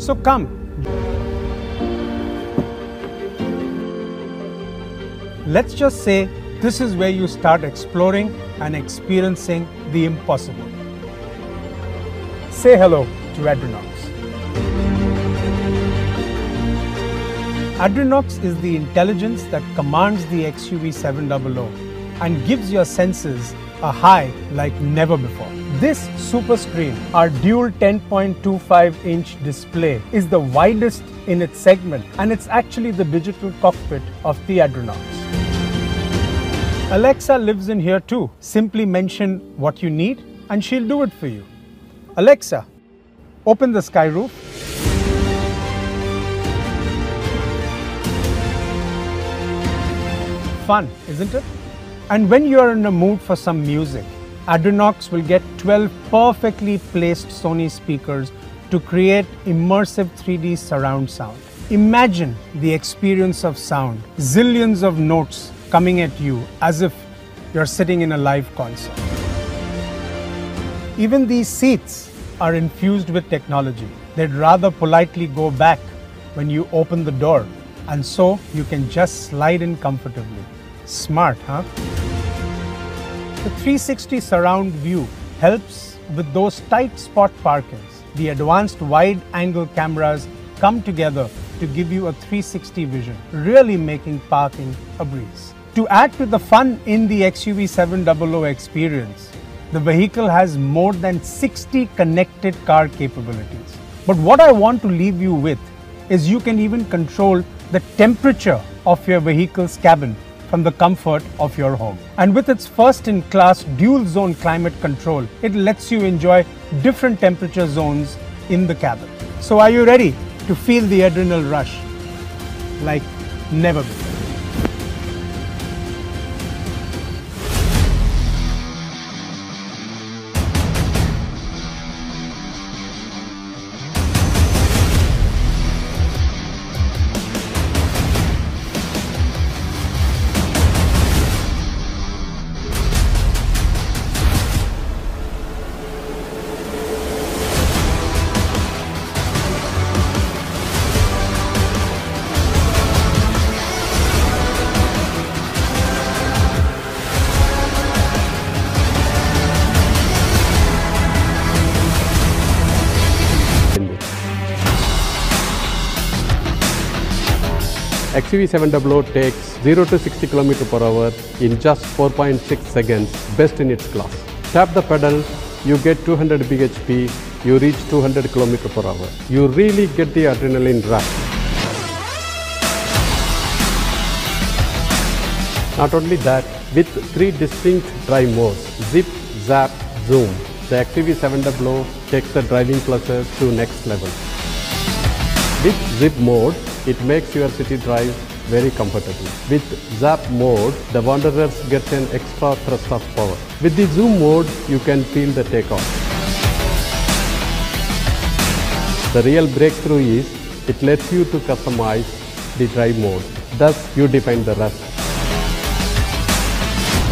So come. Let's just say this is where you start exploring and experiencing the impossible. Say hello to Adrenox. Adrenox is the intelligence that commands the XUV 700 and gives your senses a high like never before. This super screen, our dual 10.25-inch display, is the widest in its segment, and it's actually the digital cockpit of the Adrenox. Alexa lives in here too. Simply mention what you need and she'll do it for you. Alexa, open the sky roof. Fun, isn't it? And when you're in a mood for some music, Adrenox will get 12 perfectly placed Sony speakers to create immersive 3D surround sound. Imagine the experience of sound, zillions of notes coming at you as if you're sitting in a live concert. Even these seats are infused with technology. They'd rather politely go back when you open the door, and so you can just slide in comfortably. Smart, huh? The 360 surround view helps with those tight spot parkings. The advanced wide-angle cameras come together to give you a 360 vision, really making parking a breeze. To add to the fun in the XUV 700 experience, the vehicle has more than 60 connected car capabilities. But what I want to leave you with is you can even control the temperature of your vehicle's cabin from the comfort of your home. And with its first-in-class dual-zone climate control, it lets you enjoy different temperature zones in the cabin. So are you ready to feel the adrenal rush like never before? XUV 700 takes 0 to 60 km per hour in just 4.6 seconds, best in its class. Tap the pedal, you get 200 bhp, you reach 200 km per hour. You really get the adrenaline rush. Not only that, with 3 distinct drive modes, zip, zap, zoom, the XUV 700 takes the driving pleasure to next level. With zip mode, it makes your city drive very comfortable. With zap mode, the wanderers get an extra thrust of power. With the zoom mode, you can feel the takeoff. The real breakthrough is, it lets you to customize the drive mode. Thus, you define the rest.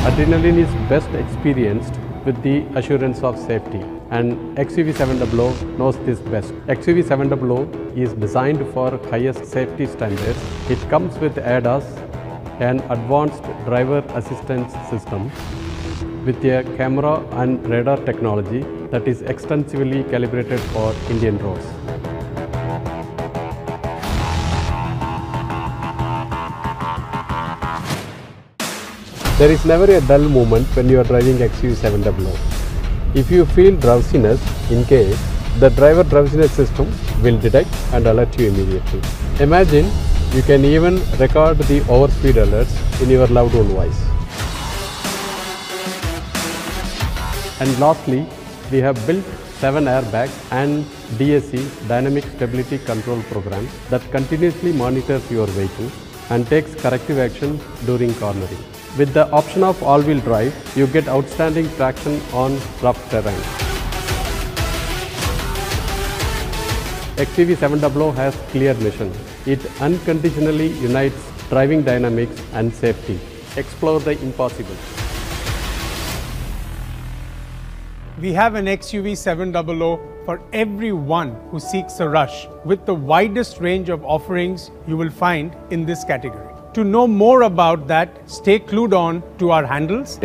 Adrenaline is best experienced with the assurance of safety, and XUV 700 knows this best. XUV 700 is designed for highest safety standards. It comes with ADAS, an advanced driver assistance system, with a camera and radar technology that is extensively calibrated for Indian roads. There is never a dull moment when you are driving XUV 700. If you feel drowsiness in case, the driver drowsiness system will detect and alert you immediately. Imagine you can even record the overspeed alerts in your loved one voice. And lastly, we have built 7 airbags and DSC Dynamic Stability Control program that continuously monitors your vehicle and takes corrective action during cornering. With the option of all-wheel drive, you get outstanding traction on rough terrain. XUV 700 has clear mission. It unconditionally unites driving dynamics and safety. Explore the impossible. We have an XUV 700 for everyone who seeks a rush, with the widest range of offerings you will find in this category. To know more about that, stay glued on to our handles.